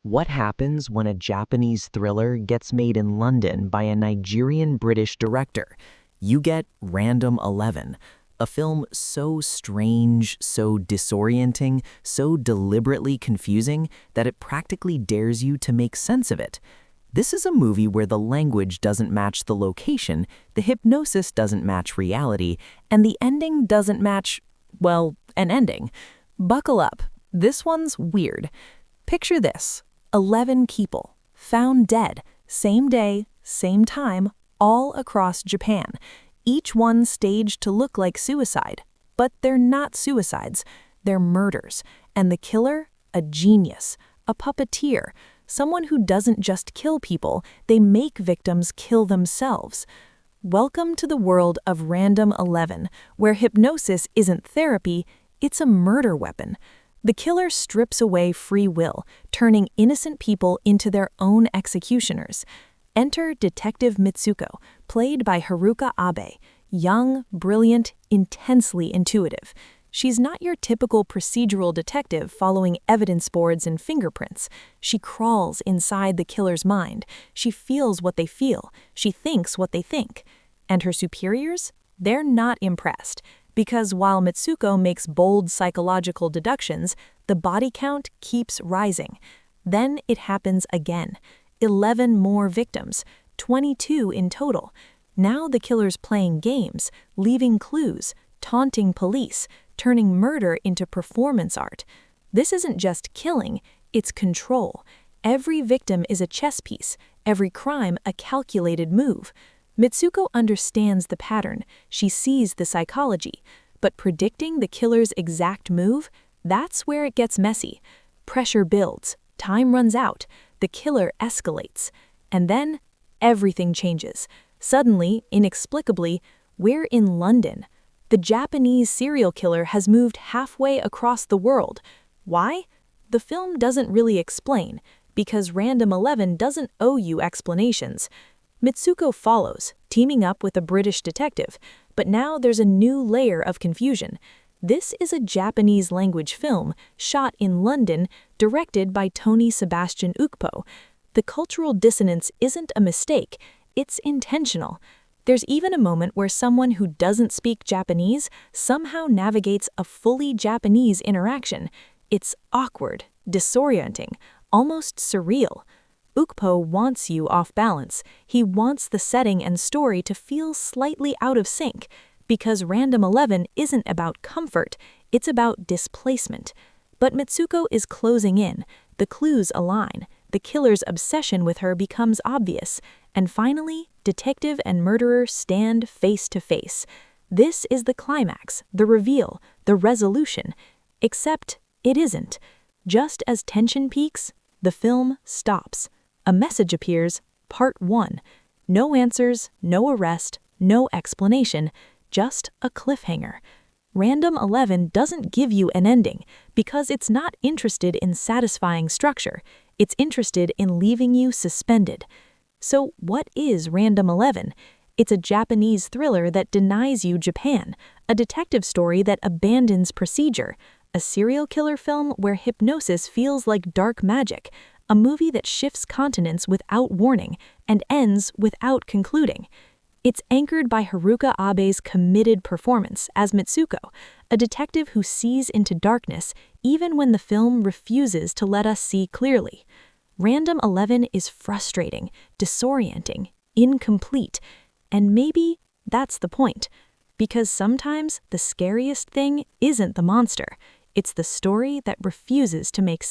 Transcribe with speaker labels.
Speaker 1: What happens when a Japanese thriller gets made in London by a Nigerian-British director? You get Random 11, a film so strange, so disorienting, so deliberately confusing that it practically dares you to make sense of it. This is a movie where the language doesn't match the location, the hypnosis doesn't match reality, and the ending doesn't match, well, an ending. Buckle up. This one's weird. Picture this. 11 people, found dead, same day, same time, all across Japan. Each one staged to look like suicide, but they're not suicides, they're murders. And the killer? A genius, a puppeteer, someone who doesn't just kill people, they make victims kill themselves. Welcome to the world of Random 11, where hypnosis isn't therapy, it's a murder weapon. The killer strips away free will, turning innocent people into their own executioners. Enter Detective Mitsuko, played by Haruka Abe, young, brilliant, intensely intuitive. She's not your typical procedural detective following evidence boards and fingerprints. She crawls inside the killer's mind. She feels what they feel. She thinks what they think. And her superiors? They're not impressed. Because while Mitsuko makes bold psychological deductions, the body count keeps rising. Then it happens again. 11 more victims, 22 in total. Now the killer's playing games, leaving clues, taunting police, turning murder into performance art. This isn't just killing, it's control. Every victim is a chess piece, every crime a calculated move. Mitsuko understands the pattern, she sees the psychology, but predicting the killer's exact move, that's where it gets messy. Pressure builds, time runs out, the killer escalates, and then everything changes. Suddenly, inexplicably, we're in London. The Japanese serial killer has moved halfway across the world. Why? The film doesn't really explain, because Random 11 doesn't owe you explanations. Mitsuko follows, teaming up with a British detective, but now there's a new layer of confusion. This is a Japanese language film, shot in London, directed by Tony Sebastian Ukpo. The cultural dissonance isn't a mistake, it's intentional. There's even a moment where someone who doesn't speak Japanese somehow navigates a fully Japanese interaction. It's awkward, disorienting, almost surreal. Ukpo wants you off balance. He wants the setting and story to feel slightly out of sync, because Random 11 isn't about comfort, it's about displacement. But Mitsuko is closing in, the clues align, the killer's obsession with her becomes obvious, and finally, detective and murderer stand face to face. This is the climax, the reveal, the resolution. Except it isn't. Just as tension peaks, the film stops. A message appears, Part 1. No answers, no arrest, no explanation, just a cliffhanger. Random 11 doesn't give you an ending because it's not interested in satisfying structure. It's interested in leaving you suspended. So what is Random 11? It's a Japanese thriller that denies you Japan, a detective story that abandons procedure, a serial killer film where hypnosis feels like dark magic, a movie that shifts continents without warning and ends without concluding. It's anchored by Haruka Abe's committed performance as Mitsuko, a detective who sees into darkness even when the film refuses to let us see clearly. Random 11 is frustrating, disorienting, incomplete, and maybe that's the point, because sometimes the scariest thing isn't the monster, it's the story that refuses to make sense.